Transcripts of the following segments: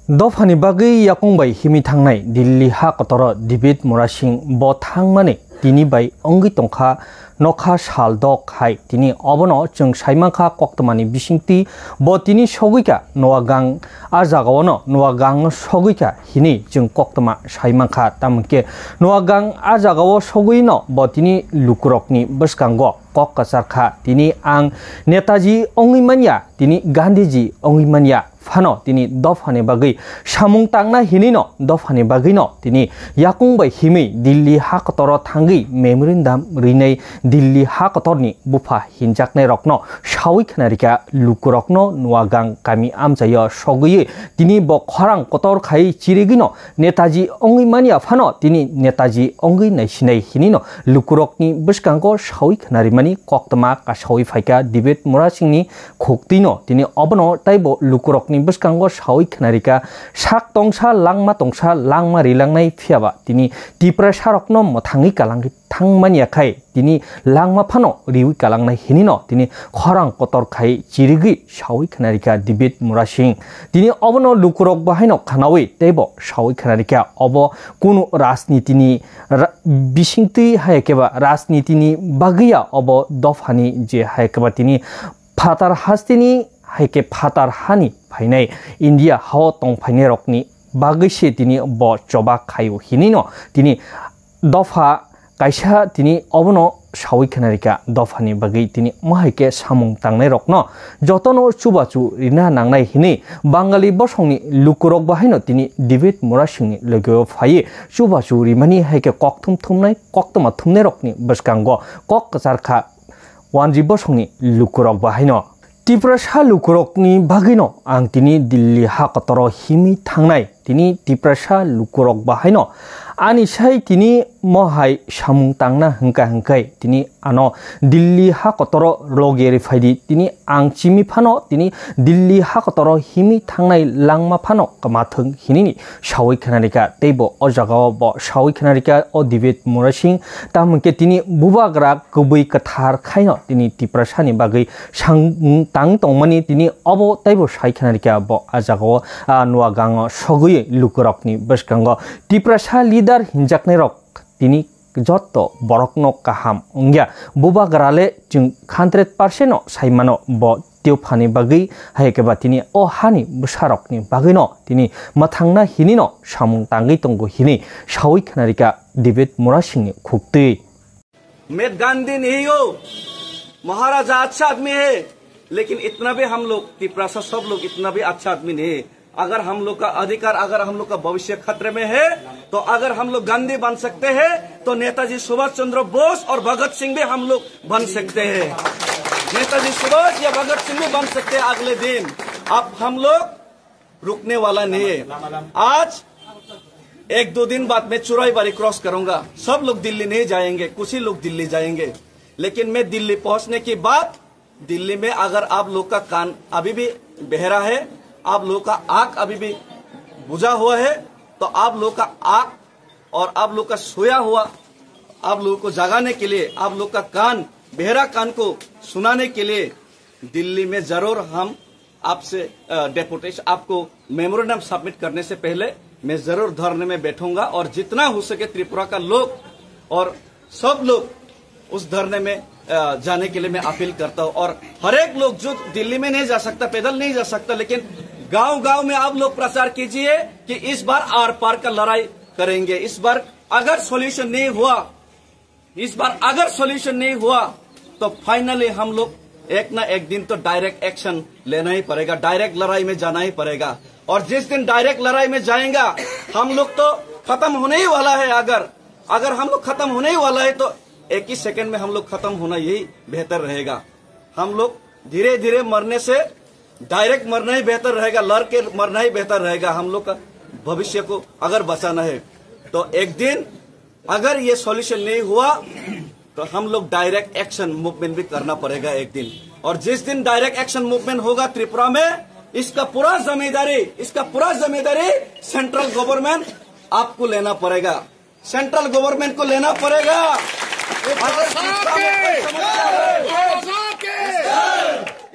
Dofani bagi yakung bai himi thangnai Delhi ha kotoro debate morasing bo thangmani tini bai ongi tongkha nokha saldok hai tini obono chung saimangkha koktmani bisingti bo tini sogika noagang ajagawono noagang sogika hini chung koktma saimangkha tamke noagang ajagawo soguino bo tini lukurokni boskango kok kasarkha tini ang Netaji ongimanya tini Gandhiji ongimanya Fano tini dofani bagi samung tangna hinino dofani bagino tini yakung bai himi Delhi hakotoro thangi memorandum rinai Delhi hakotorni bufa hinjaknai rokno sawi khnarika lukurokno nuagang kami amjayo sogui tini bo khorang kotor khai chirigino Netaji ongimania Fano tini Netaji ongi naisinai hinino lukurokni boskango sawi khnarimani koktama kasawi phaika debate morasingni khoktino tini obono taibo lukurokni Boskango sawi khnarika sak tongsa langma rilangnai phiaba tini tipra sarokno mothangi kalangi thangmani akhai tini langma phano riwi kalangnai hinino tini khorang kotor khai chirigi sawi khnarika debate morasing tini obono lukurok bahaino khanawi tebo sawi khnarika obo kunu rajnitini bisingti hayakeba rajnitini bagiya obo dofani je hayakeba tini phatar hastini haike phatar hani phainai India hao tong phaine rokni bagise tini bo choba khayu hinino tini dofa kaisa tini obono sawi khnarika dofani bagi tini mahaike samung tangnai rokno jotono chubachu rina nangnai hini Bangali bosongni lukurok bahaino tini debate morasingni logyo phai chubachu rimani haike kokthum thumnai koktoma thumnai rokni boskango kok kasarkha wanji bosongni lukurok bahaino Tiprasa lukurokni bagino ang tini Delhi hakotoro himi thangnai tini tiprasa lukurok bahaino ani sai tini mohai samung tangna hingkai tini ano Delhi hakotoro logeri phaidi tini ang chimi phano tini Delhi hakotoro himi thangnai langma phano kamathung hinini sawi khnarika teibo o jagao bo sawi khnarika o debate morasing tamke tini bubagra kubui kathar khaino tini tiprasa ni bagai sang tang tongmani tini obo teibo sai khnarika bo ajagao nuagang sogui lukurokni boskango tiprasa leader hinjaknai rok tini joto borokno kaham ongya bubagrale jung 100% no saimano bo tiufani bagi haikeba tini o hani busarokni bagino tini mathangna hinino samung tangi tongo hini sawi khnarika debate morasingni khukti मैं गांधी नहीं हो महाराजा अच्छा आदमी है लेकिन इतना भी हम लोग तिपरासा सब लोग इतना भी अच्छा आदमी नहीं है अगर हम लोग का अधिकार अगर हम लोग का भविष्य खतरे में है तो अगर हम लोग गांधी बन सकते हैं तो नेताजी सुभाष चंद्र बोस और भगत सिंह भी हम लोग बन सकते हैं नेताजी सुभाष या भगत सिंह भी बन सकते हैं अगले दिन अब हम लोग रुकने वाला नहीं है आज 1-2 दिन बाद मैं चुराई बारी क्रॉस करूंगा सब लोग दिल्ली नहीं जाएंगे कुछ ही लोग दिल्ली जाएंगे लेकिन मैं दिल्ली पहुंचने के बाद दिल्ली में अगर आप लोग का कान अभी भी बहरा है आप लोग का आंख अभी भी बुझा हुआ है तो आप लोग का आंख और आप लोग का सोया हुआ आप लोगों को जगाने के लिए आप लोग का कान बहरा कान को सुनाने के लिए दिल्ली में जरूर हम आपसे डेपुटेशन आपको मेमोरेंडम सबमिट करने से पहले मैं जरूर धरने में बैठूंगा और जितना हो सके त्रिपुरा का लोग और सब लोग उस धरने में जाने के लिए मैं अपील करता हूं और हर एक लोग जो दिल्ली में नहीं जा सकता पैदल नहीं जा सकता लेकिन गांव-गांव में आप लोग प्रचार कीजिए कि इस बार आर पार का लड़ाई करेंगे इस बार अगर सॉल्यूशन नहीं हुआ तो फाइनली हम लोग एक ना एक दिन तो डायरेक्ट एक्शन लेना ही पड़ेगा डायरेक्ट लड़ाई में जाना ही पड़ेगा और जिस दिन डायरेक्ट लड़ाई में जाएगा हम लोग तो खत्म होने ही वाला है अगर हम लोग खत्म होने ही वाला है तो एक ही सेकंड में हम लोग खत्म होना यही बेहतर रहेगा हम लोग धीरे धीरे मरने से डायरेक्ट मरना ही बेहतर रहेगा लड़ के मरना ही बेहतर रहेगा हम लोग का भविष्य को अगर बचाना है तो एक दिन अगर ये सॉल्यूशन नहीं हुआ तो हम लोग डायरेक्ट एक्शन मूवमेंट भी करना पड़ेगा एक दिन और जिस दिन डायरेक्ट एक्शन मूवमेंट होगा त्रिपुरा में इसका पूरा जिम्मेदारी सेंट्रल गवर्नमेंट आपको लेना पड़ेगा सेंट्रल गवर्नमेंट को लेना पड़ेगा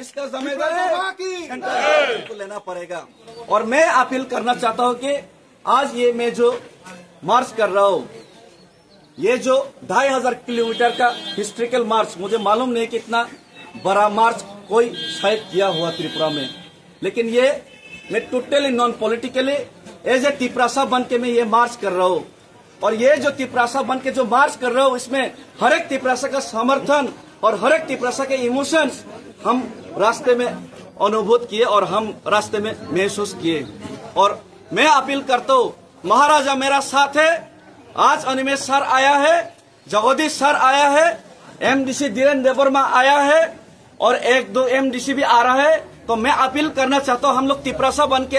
इसका जिम्मेदारी सेंट्रल को लेना पड़ेगा। और मैं अपील करना चाहता हूं कि आज ये मैं जो मार्च कर रहा हूं, ये जो 2500 किलोमीटर का हिस्ट्रिकल मार्च, मुझे मालूम नहीं कितना बड़ा मार्च कोई शायद किया हुआ त्रिपुरा में, लेकिन ये मैं totally non politically as a Tiprasa बन के मैं ये मार्च कर रहा हूँ। और ये जो तिपरासा बन के जो मार्च कर रहा हूँ, इसमें हर एक तिपरासा का समर्थन और हर एक तिपरासा के इमोशंस हम रास्ते में अनुभूत किए और हम रास्ते में महसूस किए। और मैं अपील करता हूँ, महाराजा मेरा साथ है। आज अनिमेश सर आया है, जगदीश सर आया है, एमडीसी धीरेन्द्र देवर्मा आया है और 1-2 एमडीसी भी आ रहा है। तो मैं अपील करना चाहता हूँ, हम लोग तिपरासा बन के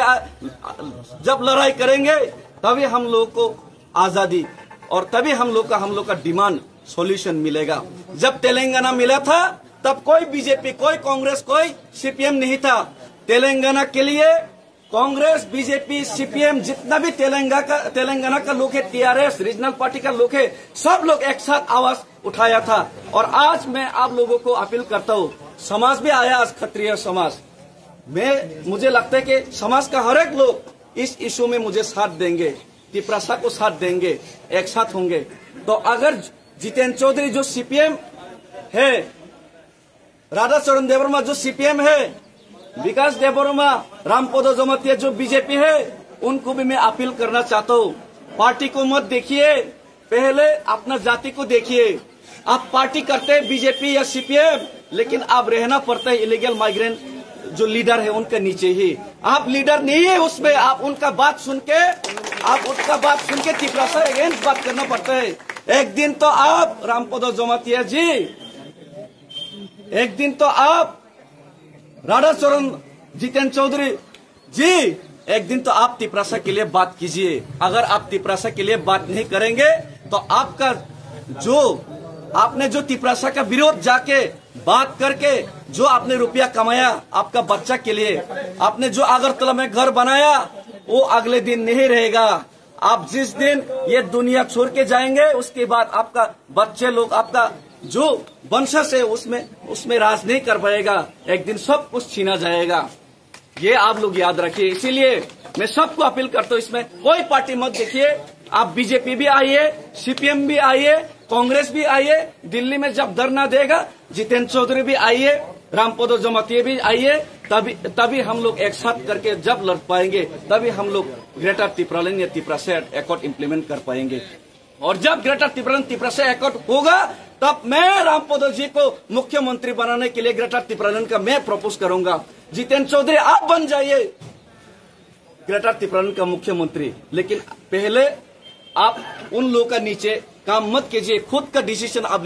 जब लड़ाई करेंगे तभी हम लोग को आजादी और तभी हम लोग का डिमांड सॉल्यूशन मिलेगा। जब तेलंगाना मिला था तब कोई बीजेपी, कोई कांग्रेस, कोई सीपीएम नहीं था। तेलंगाना के लिए कांग्रेस, बीजेपी, सीपीएम जितना भी तेलंगाना का लोग है, टीआरएस रीजनल पार्टी का लोग है, सब लोग एक साथ आवाज उठाया था। और आज मैं आप लोगों को अपील करता हूँ, समाज भी आया आज, क्षत्रिय समाज मुझे लगता है कि समाज का हर एक लोग इस इशू में मुझे साथ देंगे, तिपरासा को साथ देंगे, एक साथ होंगे। तो अगर जितेंद्र चौधरी जो सीपीएम है, राधाचरण देवर्मा जो सीपीएम है, विकास देवर्मा, रामपद जमातिया जो बीजेपी है, उनको भी मैं अपील करना चाहता हूँ, पार्टी को मत देखिए, पहले अपना जाति को देखिए। आप पार्टी करते हैं बीजेपी या सीपीएम, लेकिन आप रहना पड़ता है इलीगल माइग्रेंट जो लीडर है उनके नीचे ही। आप लीडर नहीं है उसमें, आप उनका बात सुन के तिपरासा अगेंस्ट बात करना पड़ता है। एक दिन तो आप रामपद जमातिया जी, एक दिन तो आप राधाचरण जितेंद्र चौधरी जी, एक दिन तो आप तिपरासा के लिए बात कीजिए। अगर आप तिपरासा के लिए बात नहीं करेंगे तो आपका आपने जो तिपरासा का विरोध जाके बात करके जो आपने रुपया कमाया आपका बच्चा के लिए, आपने जो अगरतला में घर बनाया वो अगले दिन नहीं रहेगा। आप जिस दिन ये दुनिया छोड़ के जाएंगे उसके बाद आपका बच्चे लोग, आपका जो वंशज है उसमें राज नहीं कर पाएगा, एक दिन सब कुछ छीना जाएगा। ये आप लोग याद रखिए। इसीलिए मैं सबको अपील करता हूँ, इसमें कोई पार्टी मत देखिए। आप बीजेपी भी आइए, सीपीएम भी आइए, कांग्रेस भी आइए। दिल्ली में जब धरना देगा जितेंद्र चौधरी भी आइए, रामपद जमातिया भी आइए, तभी हम लोग एक साथ करके जब लड़ पाएंगे, तभी हम लोग ग्रेटर तिपरालैंड या तिपरासा एकॉर्ड इम्प्लीमेंट कर पाएंगे। और जब ग्रेटर तिपरालैंड तिपरासा एकॉर्ड होगा तब मैं रामपद जी को मुख्यमंत्री बनाने के लिए ग्रेटर तिपरालैंड का मैं प्रपोज करूंगा। जितेंद्र चौधरी आप बन जाइए ग्रेटर तिपरालैंड का मुख्यमंत्री, लेकिन पहले आप उन लोगों का नीचे काम मत कीजिए, खुद का डिसीजन आप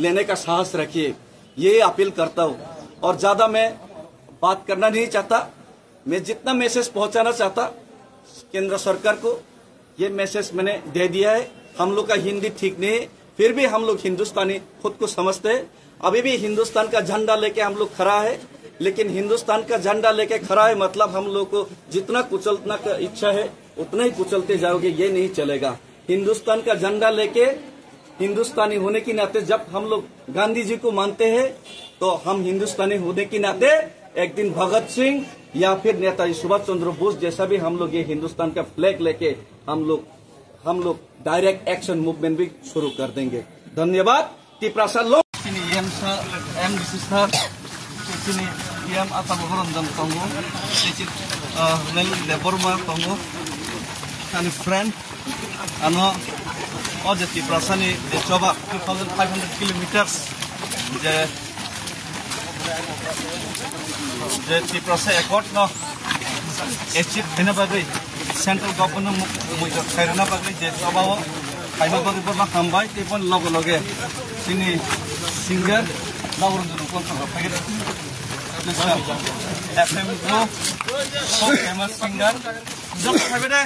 लेने का साहस रखिए। ये अपील करता हूँ और ज्यादा मैं बात करना नहीं चाहता। मैं जितना मैसेज पहुंचाना चाहता केंद्र सरकार को, ये मैसेज मैंने दे दिया है। हम लोग का हिंदी ठीक नहीं है, फिर भी हम लोग हिंदुस्तानी खुद को समझते हैं। अभी भी हिंदुस्तान का झंडा लेके हम लोग खड़ा है, लेकिन हिंदुस्तान का झंडा लेके खड़ा है मतलब हम लोग को जितना कुचलना का इच्छा है उतना ही कुचलते जाओगे, ये नहीं चलेगा। हिंदुस्तान का झंडा लेके हिंदुस्तानी होने के नाते जब हम लोग गांधी जी को मानते हैं तो हम हिंदुस्तानी होने के नाते एक दिन भगत सिंह या फिर नेताजी सुभाष चंद्र बोस जैसा भी हम लोग ये हिंदुस्तान का फ्लैग लेके हम लोग डायरेक्ट एक्शन मूवमेंट भी शुरू कर देंगे। धन्यवाद। तिपरासा लोग friend ano oje Tiprasa ni de coba 2500 kilometers je Tiprasa accord no achieve hena bagai central government mu khairna bagai je coba o kaina bagai borna hambai te pon logo loge sini singer daurun jonu kon thang paget FM Go famous singer jok khabede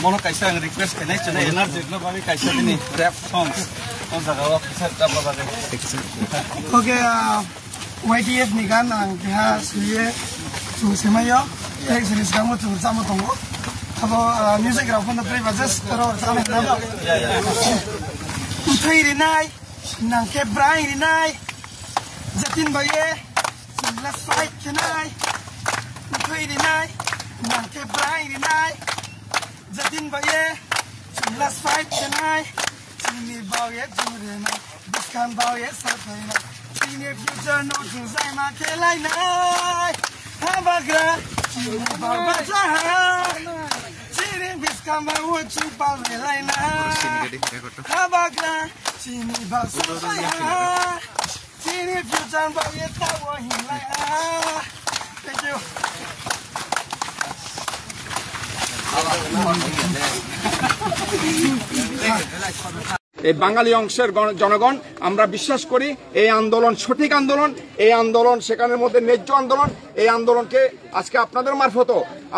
mono kaisa request kenai chana energy no babi kaisa dini rap songs on jaga wa kaisa tapa bagai okay YTF ni kan ang ha siye su semayo ek series kamu tu sama tongo abo music rap on the play basis taro sama na uthai rinai nang ke brai rinai Jatin baye, let's fight tonight. Three tonight, man ke bright tonight. Jatin baye, let's fight tonight. Chini baye jure na, biskan baye sathai na. Chini future no juzai ma kelai na. Habagra, chini bawa jahan. Chini biskan bawa chupal melai na. Habagra, chini bawa sathai. Chini future baye tawa hilai na. Thank you. এই বাঙালি অংশের জনগণ আমরা বিশ্বাস করি এই আন্দোলন সঠিক আন্দোলন, এই আন্দোলন সেখানের মধ্যে ন্যায্য আন্দোলন। এই আন্দোলনকে আজকে আপনাদের মারফত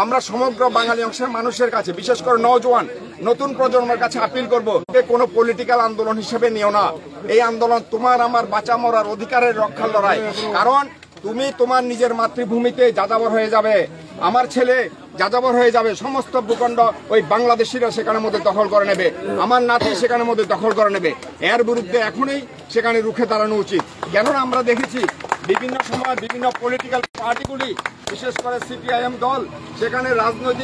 আমরা সমগ্র বাঙালি অংশের মানুষের কাছে, বিশেষ করে নওজোয়ান নতুন প্রজন্মের কাছে আপিল করব, কোনো পলিটিক্যাল আন্দোলন হিসেবে নিও না। এই আন্দোলন তোমার আমার বাঁচা মরার অধিকারের রক্ষার লড়াই। কারণ তুমি তোমার নিজের মাতৃভূমিতে যাযাবর হয়ে যাবে, আমার ছেলে যাযাবর হয়ে যাবে, সমস্ত ভূখণ্ড ওই বাংলাদেশিরা সেখানের মধ্যে দখল করে নেবে, আমার নাতি সেখানের মধ্যে দখল করে নেবে। এর বিরুদ্ধে এখনই সেখানে রুখে দাঁড়ানো উচিত। কেননা আমরা দেখেছি বিভিন্ন সময় বিভিন্ন পলিটিক্যাল পার্টিগুলি, বিশেষ করে সিপিআইএম দল সেখানে রাজনৈতিক